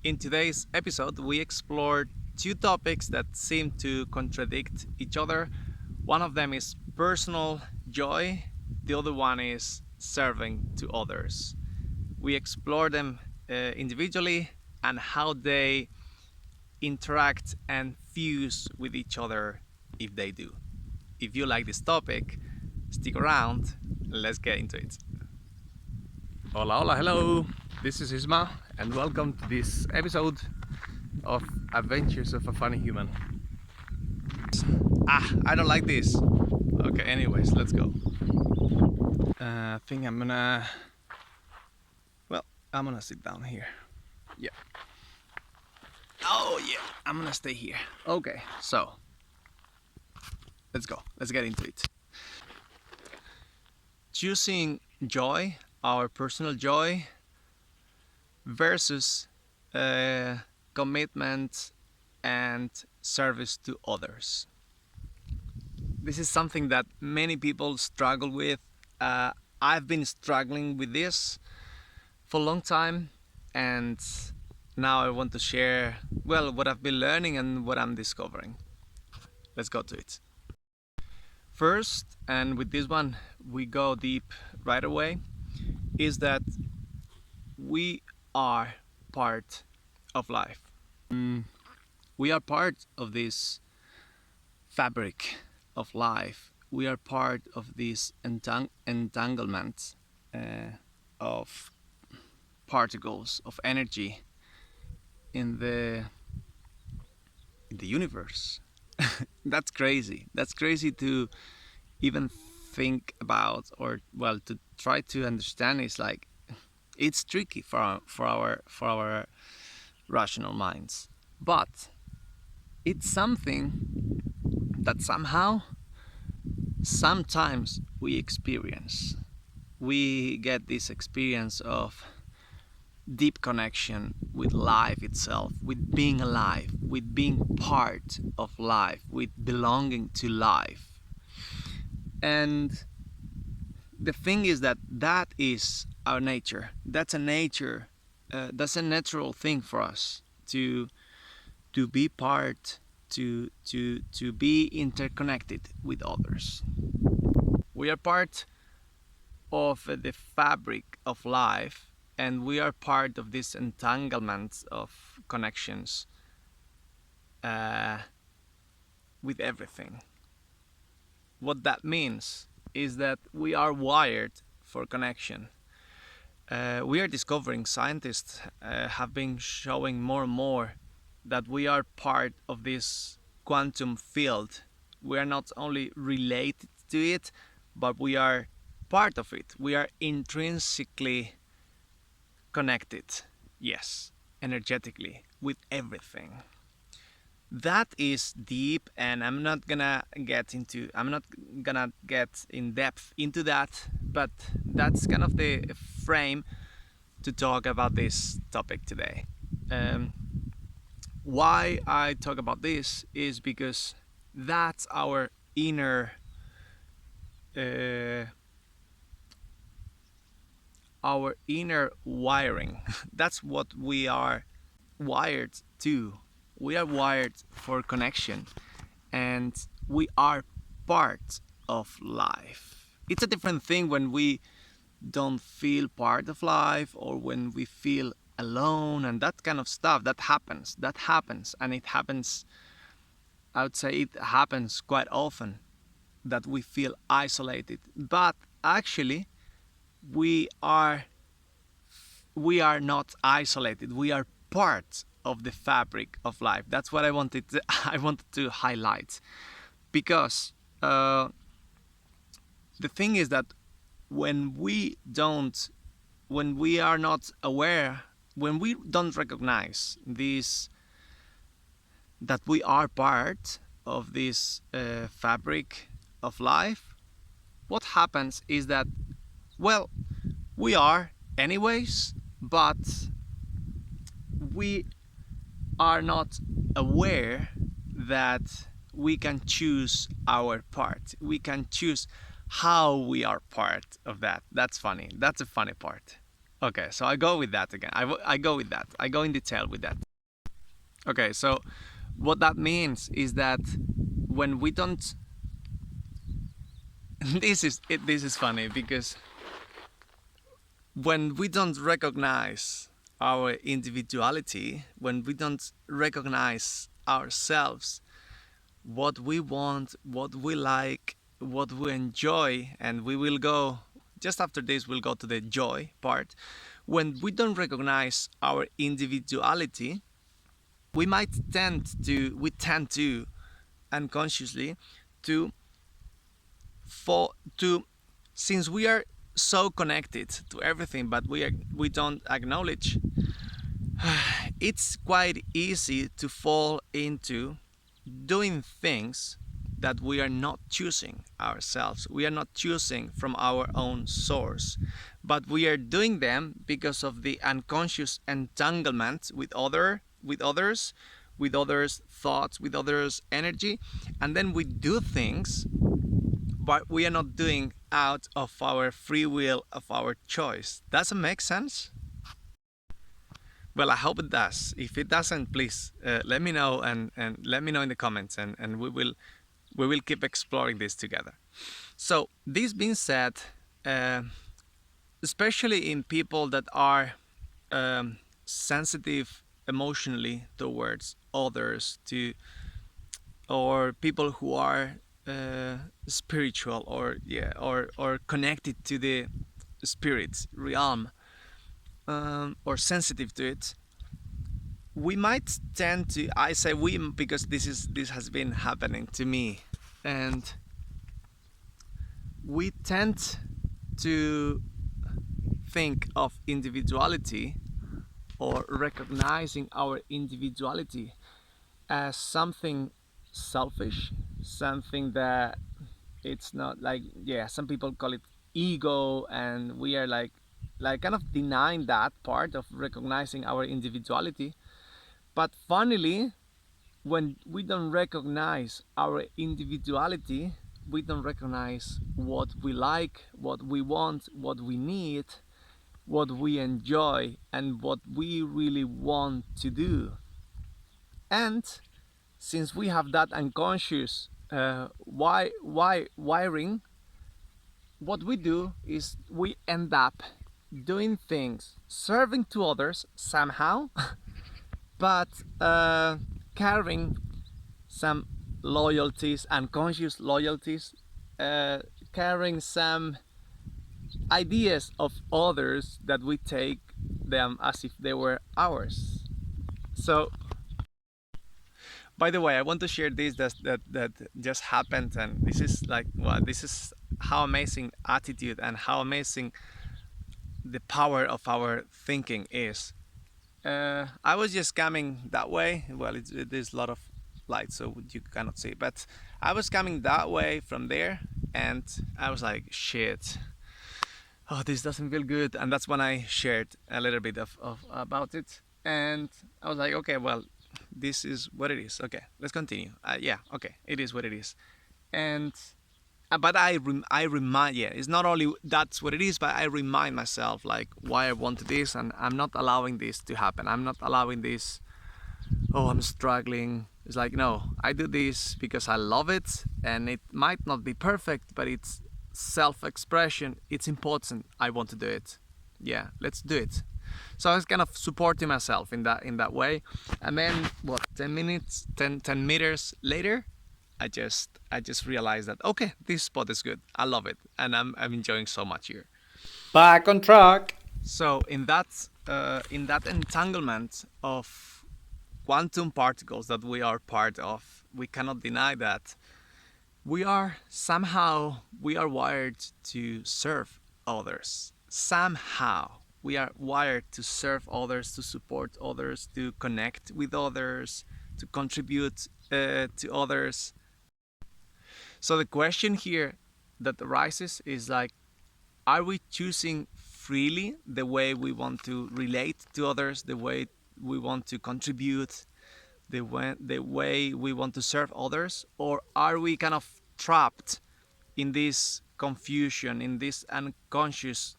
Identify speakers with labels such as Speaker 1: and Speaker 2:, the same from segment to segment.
Speaker 1: In today's episode, we explored two topics that seem to contradict each other. One of them is personal joy, the other one is serving to others. We explore them individually and how they interact and fuse with each other if they do. If you like this topic, stick around. Let's get into it.
Speaker 2: Hola, hola, hello. This is Isma, and welcome to this episode of Adventures of a Funny Human.
Speaker 1: I don't like this. Okay, anyways, let's go.
Speaker 2: I think I'm gonna sit down here. Yeah.
Speaker 1: Oh, yeah, I'm gonna stay here.
Speaker 2: Okay, so let's go. Let's get into it.
Speaker 1: Choosing joy, our personal joy, versus commitment and service to others. This is something that many people struggle with. I've been struggling with this for a long time, and now I want to share, what I've been learning and what I'm discovering. Let's go to it. First, and with this one, we go deep right away, is that we are part of life. We are part of this fabric of life. We are part of this entanglement of particles of energy in the universe. That's crazy. That's crazy to even think about, or to try to understand. It's like it's tricky for our rational minds, but it's something that sometimes we experience. We get this experience of deep connection with life itself, with being alive, with being part of life, with belonging to life. And the thing is that is our nature. That's a nature. That's a natural thing for us to be part, to be interconnected with others. We are part of the fabric of life, and we are part of this entanglement of connections with everything. What that means is that we are wired for connection. We are discovering, scientists have been showing more and more that we are part of this quantum field. We are not only related to it, but we are part of it. We are intrinsically connected, yes, energetically, with everything. That is deep, and I'm not gonna get in depth into that, but that's kind of the frame to talk about this topic today. Why I talk about this is because that's our inner wiring. That's what we are wired to. We are wired for connection, and we are part of life. It's a different thing when we don't feel part of life, or when we feel alone, and that kind of stuff. That happens, and it happens, I would say it happens quite often, that we feel isolated. But actually we are not isolated. We are part of the fabric of life. That's what I wanted to highlight, because the thing is that when we are not aware, when we don't recognize this, that we are part of this fabric of life, what happens is that, we are anyways, but we are not aware that we can choose our part. We can choose how we are part of that. That's funny. That's a funny part. Okay, so I go with that again. I go with that. I go in detail with that. Okay, so what that means is that when we don't, this is funny because when we don't recognize our individuality, when we don't recognize ourselves, what we want, what we like, what we enjoy, and we will go just after this, we'll go to the joy part. When we don't recognize our individuality, we tend to unconsciously to for to since we are so connected to everything, but we don't acknowledge, it's quite easy to fall into doing things that we are not choosing ourselves. We are not choosing from our own source, but we are doing them because of the unconscious entanglement with others, with others' thoughts, with others' energy, and then we do things, but we are not doing out of our free will, of our choice. Does it make sense? Well, I hope it does. If it doesn't, please let me know, and let me know in the comments, and we will keep exploring this together. So this being said, uh, especially in people that are sensitive emotionally towards others, to or people who are spiritual, or or connected to the spirit realm, or sensitive to it, we might tend to, I say we because this has been happening to me, and we tend to think of individuality, or recognizing our individuality, as something selfish, something that it's not like, yeah, some people call it ego, and we are like kind of denying that part of recognizing our individuality. But funnily, when we don't recognize our individuality, we don't recognize what we like, what we want, what we need, what we enjoy, and what we really want to do. And since we have that unconscious wiring, what we do is we end up doing things, serving to others somehow, but carrying some loyalties, unconscious loyalties, uh, carrying some ideas of others that we take them as if they were ours. So, by the way, I want to share this that just happened, and this is like, well, this is how amazing attitude and how amazing the power of our thinking is. I was just coming that way. Well, there's a lot of light, so you cannot see. But I was coming that way from there, and I was like, shit. Oh, this doesn't feel good. And that's when I shared a little bit of about it. And I was like, okay, well, this is what it is. Okay, let's continue. Yeah, okay, it is what it is. And but I remind, yeah, it's not only that's what it is, but I remind myself like why I wanted this, and I'm not allowing this to happen. I'm not allowing this. Oh, I'm struggling. It's like, no, I do this because I love it, and it might not be perfect, but it's self-expression. It's important. I want to do it. Yeah, let's do it. So I was kind of supporting myself in that way, and then what? 10 minutes, 10 meters later, I just realized that, okay, this spot is good. I love it, and I'm enjoying so much here.
Speaker 3: Back on track.
Speaker 1: So in that entanglement of quantum particles that we are part of, we cannot deny that we are wired to serve others. Somehow we are wired to serve others, to support others, to connect with others, to contribute to others. So the question here that arises is like, are we choosing freely the way we want to relate to others, the way we want to contribute, the way we want to serve others, or are we kind of trapped in this confusion, in this unconscious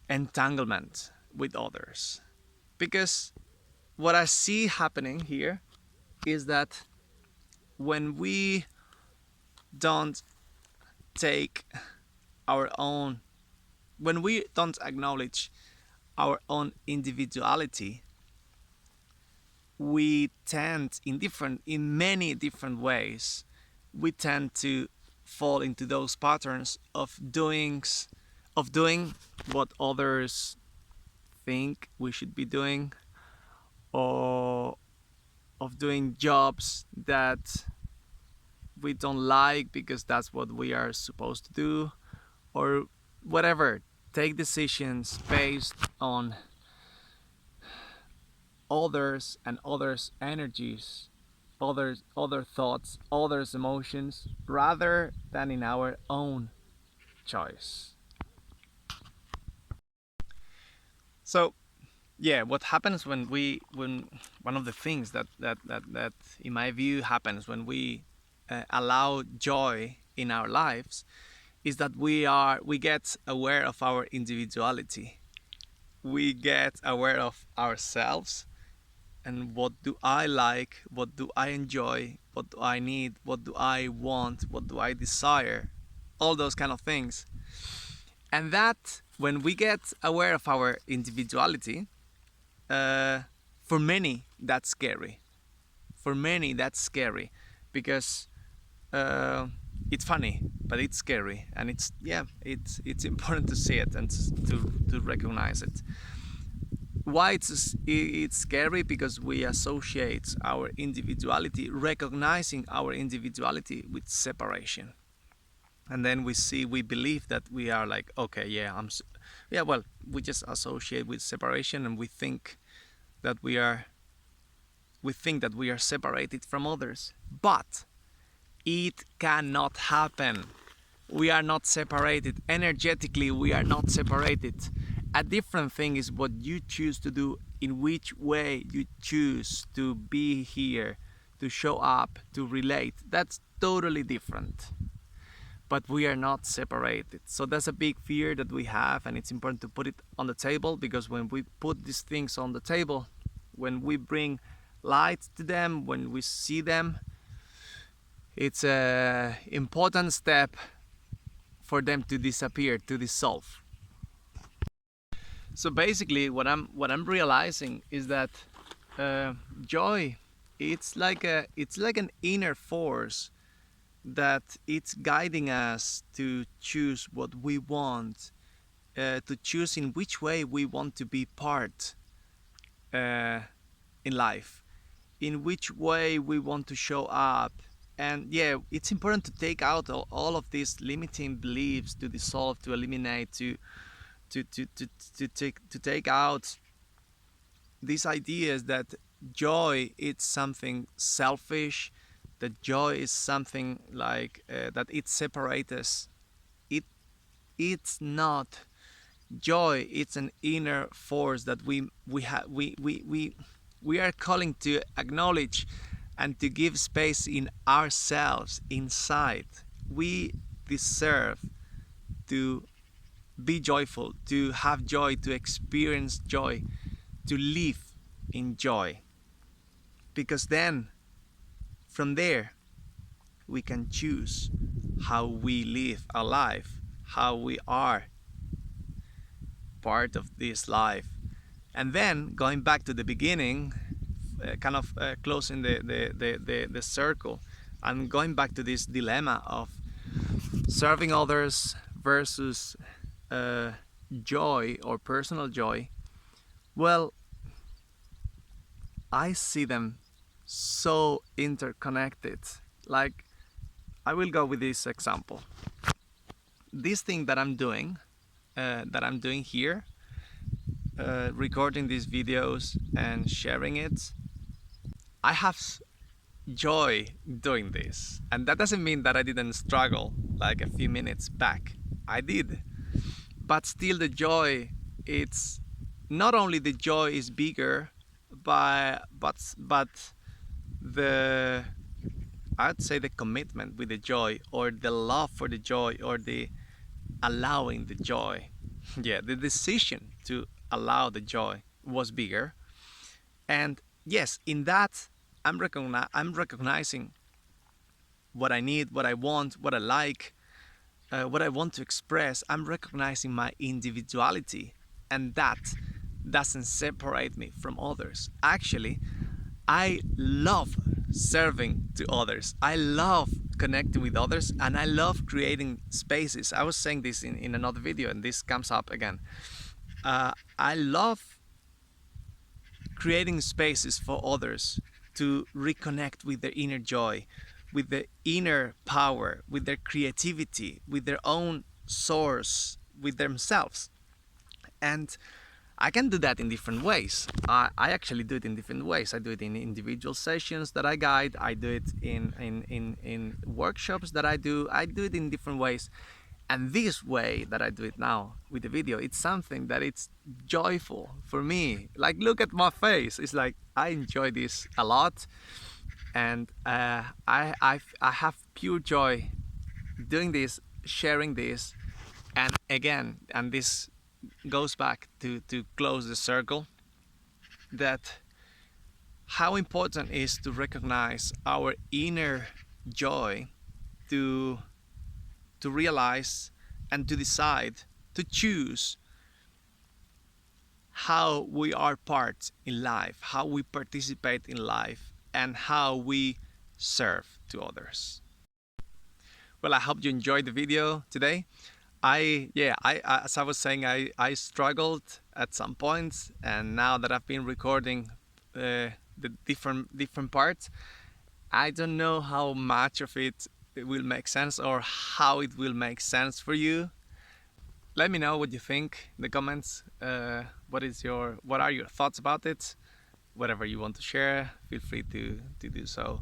Speaker 1: entanglement with others. Because what I see happening here is that when we don't take our own, when we don't acknowledge our own individuality, we tend in many different ways, we tend to fall into those patterns of doing what others think we should be doing, or of doing jobs that we don't like because that's what we are supposed to do, or whatever. Take decisions based on others and others' energies, other thoughts, others' emotions, rather than in our own choice. So yeah, what happens when one of the things that in my view happens when we allow joy in our lives is that we get aware of our individuality. We get aware of ourselves, and what do I like, what do I enjoy, what do I need, what do I want, what do I desire, all those kind of things. And that when we get aware of our individuality, for many that's scary. For many that's scary because uh, it's funny, but it's scary, and it's important to see it and to recognize it. Why it's scary? Because we associate our individuality, recognizing our individuality, with separation, and then we believe that we are like, okay, yeah, yeah, well, we just associate with separation, and that we are we think that we are separated from others, but it cannot happen. We are not separated. Energetically, we are not separated. A different thing is what you choose to do, in which way you choose to be here, to show up, to relate. That's totally different. But we are not separated. So that's a big fear that we have, and it's important to put it on the table, because when we put these things on the table, when we bring light to them, when we see them, it's an important step for them to disappear, to dissolve. So basically, what I'm realizing is that joy, it's like an inner force that it's guiding us to choose what we want, to choose in which way we want to be part in life, in which way we want to show up. And yeah, it's important to take out all of these limiting beliefs, to dissolve, to eliminate, to take out these ideas that joy is something selfish, that joy is something like that it separates us. It's not. Joy, it's an inner force that we are calling to acknowledge and to give space in ourselves, inside. We deserve to be joyful, to have joy, to experience joy, to live in joy. Because then, from there, we can choose how we live our life, how we are part of this life. And then, going back to the beginning, kind of closing the circle, and going back to this dilemma of serving others versus joy or personal joy. Well, I see them so interconnected. Like, I will go with this example. This thing that I'm doing here, recording these videos and sharing it, I have joy doing this. And that doesn't mean that I didn't struggle like a few minutes back. I did. But still, the joy, it's not only the joy is bigger, but the, I'd say, the commitment with the joy, or the love for the joy, or the allowing the joy. yeah, the decision to allow the joy was bigger. And yes, in that, I'm recognizing what I need, what I want, what I like, what I want to express. I'm recognizing my individuality, and that doesn't separate me from others. Actually, I love serving to others. I love connecting with others, and I love creating spaces. I was saying this in another video, and this comes up again. I love creating spaces for others to reconnect with their inner joy, with their inner power, with their creativity, with their own source, with themselves. And I can do that in different ways. I actually do it in different ways. I do it in individual sessions that I guide. I do it in workshops that I do. I do it in different ways. And this way that I do it now with the video, it's something that it's joyful for me. Like, look at my face. It's like I enjoy this a lot, and I have pure joy doing this, sharing this, and again, and this goes back to close the circle, that how important it is to recognize our inner joy, to realize and to decide, to choose how we are part in life, how we participate in life, and how we serve to others. Well, I hope you enjoyed the video today. As I was saying, I struggled at some points, and now that I've been recording the different parts, I don't know how much of it will make sense or how it will make sense for you. Let me know what you think in the comments. What are your thoughts about it? Whatever you want to share, feel free to do so.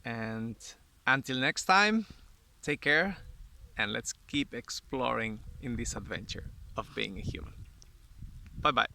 Speaker 1: And until next time, take care, and let's keep exploring in this adventure of being a human. Bye bye.